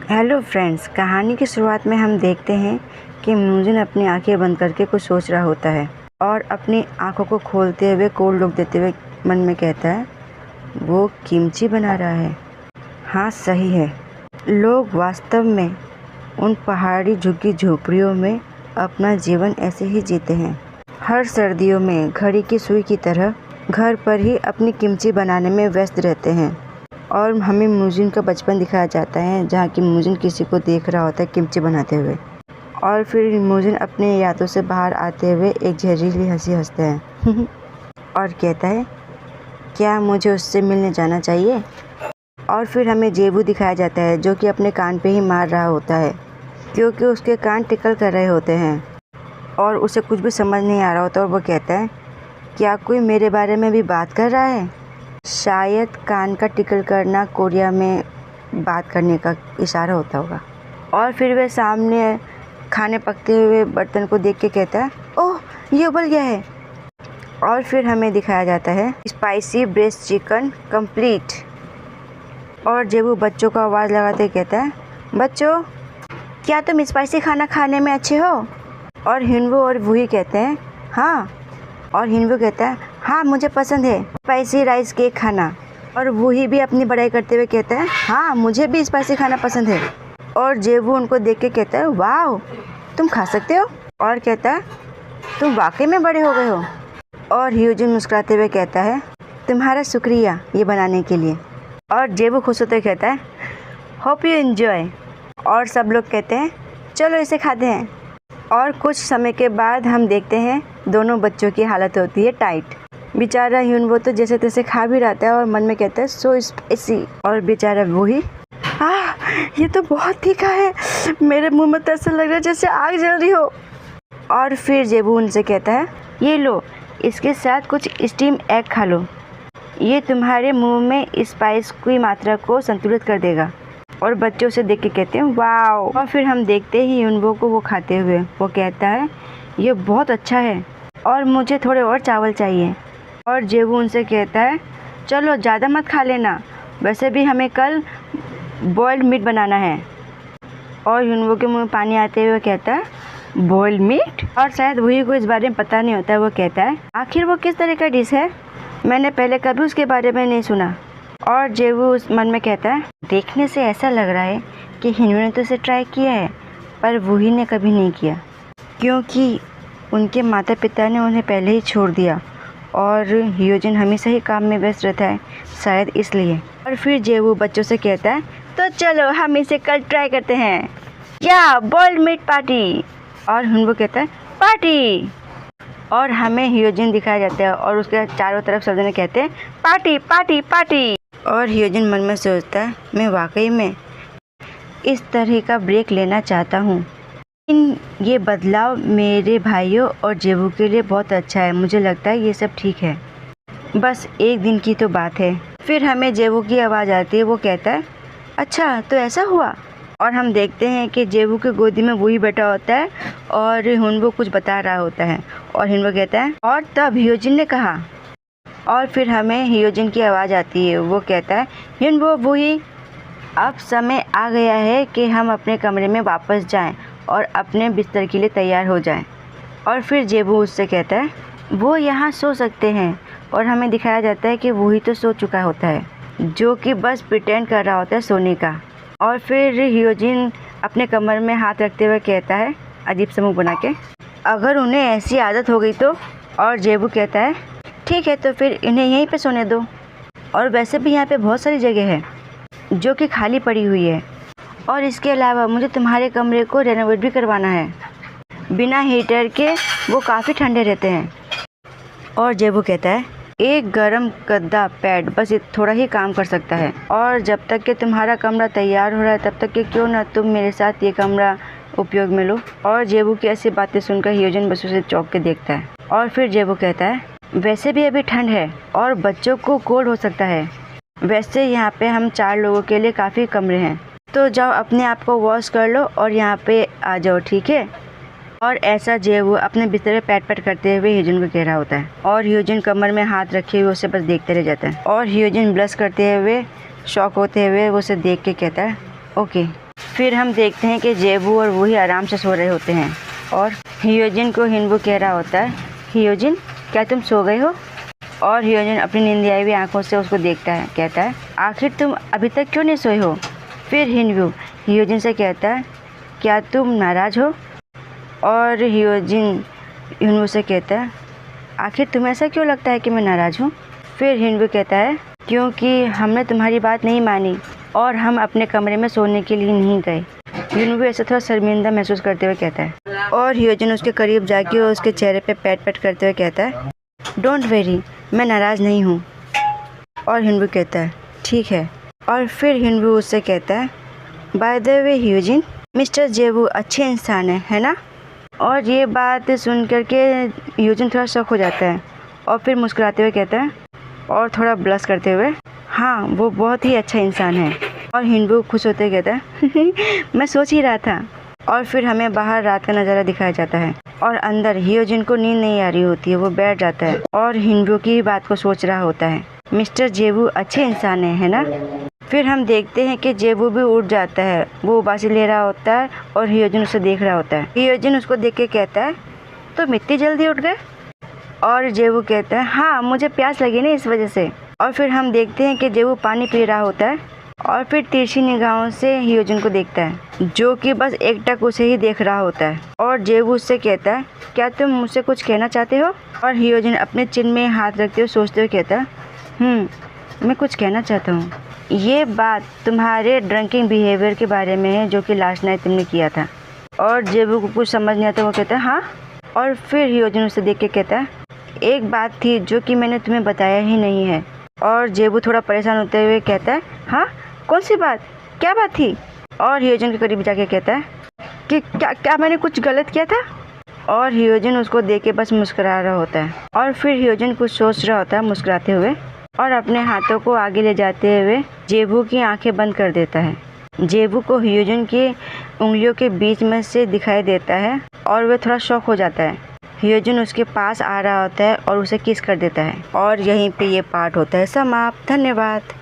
Hello friends, कहानी की शुरुआत में हम देखते हैं कि म्यूजिन अपनी आंखें बंद करके कुछ सोच रहा होता है और अपनी आंखों को खोलते हुए कोल्ड लुक देते हुए मन में कहता है, वो किमची बना रहा है। हाँ, सही है। लोग वास्तव में उन पहाड़ी झुग्गी झोपड़ियों में अपना जीवन ऐसे ही जीते हैं। हर सर्दियों में घड़ी की सुई की तरह घर पर ही अपनी किमची बनाने में व्यस्त रहते हैं और हमें म्यूजिन का बचपन दिखाया जाता है, जहाँ कि म्यूजिन किसी को देख रहा होता है किमची बनाते हुए और फिर म्यूजिन अपने यादों से बाहर आते हुए एक जहरीली हंसी हंसता है और कहता है, क्या मुझे उससे मिलने जाना चाहिए। और फिर हमें जेबू दिखाया जाता है जो कि अपने कान पे ही मार रहा होता है क्योंकि उसके कान टिकल कर रहे होते हैं और उसे कुछ भी समझ नहीं आ रहा होता और वो कहता है, क्या कोई मेरे बारे में भी बात कर रहा है। शायद कान का टिकल करना कोरिया में बात करने का इशारा होता होगा। और फिर वह सामने खाने पकते हुए बर्तन को देख के कहता है, ओह, ये उबल गया है। और फिर हमें दिखाया जाता है स्पाइसी ब्रेस्ट चिकन कंप्लीट। और जब वो बच्चों को आवाज़ लगाते कहता है, बच्चों, क्या तुम स्पाइसी खाना खाने में अच्छे हो। और हिनवो और वूही कहते हैं, हाँ। और हिनवो कहता है, हाँ, मुझे पसंद है स्पाइसी राइस केक खाना। और वूही भी अपनी बड़ाई करते हुए कहता है, हाँ, मुझे भी स्पाइसी खाना पसंद है। और जेबू उनको देख के कहता है, वाह, तुम खा सकते हो। और कहता है, तुम वाकई में बड़े हो गए हो। और ह्यूजिन मुस्कुराते हुए कहता है, तुम्हारा शुक्रिया ये बनाने के लिए। और जेबू खुश होते कहता है, होप यू एंजॉय। और सब लोग कहते हैं, चलो इसे खाते हैं। और कुछ समय के बाद हम देखते हैं दोनों बच्चों की हालत होती है टाइट। बेचारा ह्यूनवो तो जैसे तैसे खा भी रहता है और मन में कहता है, सो स्पाइसी। और बेचारा वूही, ये तो बहुत तीखा है, मेरे मुंह में तो ऐसा लग रहा है जैसे आग जल रही हो। और फिर जेबू उनसे कहता है, ये लो, इसके साथ कुछ स्टीम एग खा लो, ये तुम्हारे मुंह में स्पाइस की मात्रा को संतुलित कर देगा। और बच्चे उसे देख के कहते हैं, वाओ। और फिर हम देखते ही ह्यूनवो को वो खाते हुए वो कहता है, ये बहुत अच्छा है और मुझे थोड़े और चावल चाहिए। और जेबू उनसे कहता है, चलो ज़्यादा मत खा लेना, वैसे भी हमें कल बॉइल्ड मीट बनाना है। और ह्यूनवो के मुंह में पानी आते हुए कहता है, बॉइल्ड मीट। और शायद वही को इस बारे में पता नहीं होता है। वो कहता है, आखिर वो किस तरह का डिश है, मैंने पहले कभी उसके बारे में नहीं सुना। और जेबू उस मन में कहता है, देखने से ऐसा लग रहा है कि हिनवो ने तो इसे ट्राई किया है पर वूही ने कभी नहीं किया क्योंकि उनके माता पिता ने उन्हें पहले ही छोड़ दिया और ह्यूजिन हमेशा ही काम में व्यस्त रहता है, शायद इसलिए। और फिर जेबू बच्चों से कहता है, तो चलो हम इसे कल ट्राई करते हैं, क्या बॉइल्ड मीट पार्टी। और हिनवो कहता है, पार्टी। और हमें ह्यूजिन दिखाया जाता है और उसके चारों तरफ सब जने कहते हैं, पार्टी पार्टी पार्टी। और ह्यूजिन मन में सोचता है, मैं वाकई में इस तरह का ब्रेक लेना चाहता हूँ। ये बदलाव मेरे भाइयों और जेबू के लिए बहुत अच्छा है, मुझे लगता है ये सब ठीक है, बस एक दिन की तो बात है। फिर हमें जेबू की आवाज़ आती है, वो कहता है, अच्छा तो ऐसा हुआ। और हम देखते हैं कि जेबू की गोदी में वही बैठा होता है और हिनवो कुछ बता रहा होता है। और हिनवो कहता है, और तब ह्यूजिन ने कहा। और फिर हमें ह्यूजिन की आवाज़ आती है, वो कहता है, हिनवो, वही, अब समय आ गया है कि हम अपने कमरे में वापस जाएं और अपने बिस्तर के लिए तैयार हो जाएं। और फिर जेबू उससे कहता है, वो यहाँ सो सकते हैं। और हमें दिखाया जाता है कि वही तो सो चुका होता है, जो कि बस प्रिटेंड कर रहा होता है सोने का। और फिर ह्यूजिन अपने कमर में हाथ रखते हुए कहता है, अजीब सा मुँह बना के, अगर उन्हें ऐसी आदत हो गई तो। और जेबू कहता है, ठीक है, तो फिर इन्हें यहीं पे सोने दो, और वैसे भी यहाँ पे बहुत सारी जगह है जो कि खाली पड़ी हुई है, और इसके अलावा मुझे तुम्हारे कमरे को रेनोवेट भी करवाना है, बिना हीटर के वो काफ़ी ठंडे रहते हैं। और जेबू कहता है, एक गरम गद्दा पैड बस थोड़ा ही काम कर सकता है, और जब तक कि तुम्हारा कमरा तैयार हो रहा है तब तक कि क्यों ना तुम मेरे साथ ये कमरा उपयोग में लो। और जेबू की ऐसी बातें सुनकर ह्यूजिन बस उसे चौंक के देखता है। और फिर जेबू कहता है, वैसे भी अभी ठंड है और बच्चों को कोल्ड हो सकता है, वैसे यहाँ पे हम 4 लोगों के लिए काफ़ी कमरे हैं, तो जाओ अपने आप को वॉश कर लो और यहाँ पे आ जाओ, ठीक है। और ऐसा जेबू अपने बिस्तर पे पैट पैट करते हुए ह्यूजिन को कह रहा होता है और ह्यूजिन कमर में हाथ रखे हुए उसे बस देखते रह जाता है। और ह्यूजिन ब्लश करते हुए शॉक होते हुए उसे देख के कहता है, ओके। फिर हम देखते हैं कि जेबू और वूही आराम से सो रहे होते हैं और हियोजिन को हिनवू कह रहा होता है, हियोजिन क्या तुम सो गए हो? और हियोजिन अपनी नींद आई हुई आंखों से उसको देखता है, कहता है आखिर तुम अभी तक क्यों नहीं सोए हो? फिर हिनवू हियोजिन से कहता है क्या तुम नाराज़ हो? और हियोजिन हिनवू से कहता है आखिर तुम्हें ऐसा क्यों लगता है कि मैं नाराज़ हूँ? फिर हिनवू कहता है क्योंकि हमने तुम्हारी बात नहीं मानी और हम अपने कमरे में सोने के लिए नहीं गए। हिनवू ऐसा थोड़ा शर्मिंदा महसूस करते हुए कहता है और हियोजिन उसके करीब जाके उसके चेहरे पे पैट पैट करते हुए कहता है डोंट वेरी, मैं नाराज़ नहीं हूँ। और हिनवू कहता है ठीक है। और फिर हिनवू उससे कहता है बाय द वे हियोजिन, मिस्टर जेबू अच्छे इंसान है ना? और ये बात सुन करके हियोजिन थोड़ा शॉक हो जाता है और फिर मुस्कुराते हुए कहता है और थोड़ा ब्लश करते हुए हाँ वो बहुत ही अच्छा इंसान है। और हिनवू खुश होते हुए कहता है मैं सोच ही रहा था। और फिर हमें बाहर रात का नज़ारा दिखाया जाता है और अंदर हियोजिन को नींद नहीं आ रही होती है, वो बैठ जाता है और हिनवू की बात को सोच रहा होता है। मिस्टर जेबू अच्छे इंसान है ना? फिर हम देखते हैं कि जेबू भी उठ जाता है, वो उबासी ले रहा होता है और हियोजिन उसे देख रहा होता है। हियोजिन उसको देख के कहता है तुम इतनी जल्दी उठ गए? और जेबू कहता है हाँ मुझे प्यास लगी ना इस वजह से। और फिर हम देखते हैं कि जेबू पानी पी रहा होता है और फिर तिरछी निगाहों से हियोजिन को देखता है जो कि बस एकटक उसे ही देख रहा होता है। और जेबू उससे कहता है क्या तुम मुझसे कुछ कहना चाहते हो? और हियोजिन अपने चिन में हाथ रखते हुए सोचते हुए कहता है मैं कुछ कहना चाहता हूँ। ये बात तुम्हारे ड्रिंकिंग बिहेवियर के बारे में है जो कि लास्ट नाइट तुमने किया था। और जेबू को कुछ समझ नहीं आता, वो कहता है हाँ। और फिर हियोजिन उसे देख के कहता है एक बात थी जो कि मैंने तुम्हें बताया ही नहीं है। और जेबू थोड़ा परेशान होते हुए कहता है हाँ कौन सी बात, क्या बात थी? और हियोजिन के करीब जाके कहता है कि क्या मैंने कुछ गलत किया था? और हियोजिन उसको देख के बस मुस्कुरा रहा होता है। और फिर हियोजिन कुछ सोच रहा होता है मुस्कुराते हुए और अपने हाथों को आगे ले जाते हुए जेबू की आंखें बंद कर देता है। जेबू को हियोजिन की उंगलियों के बीच में से दिखाई देता है और वह थोड़ा शॉक हो जाता है। हियोजिन उसके पास आ रहा होता है और उसे किस कर देता है। और यहीं पे ये पार्ट होता है समाप्त। धन्यवाद।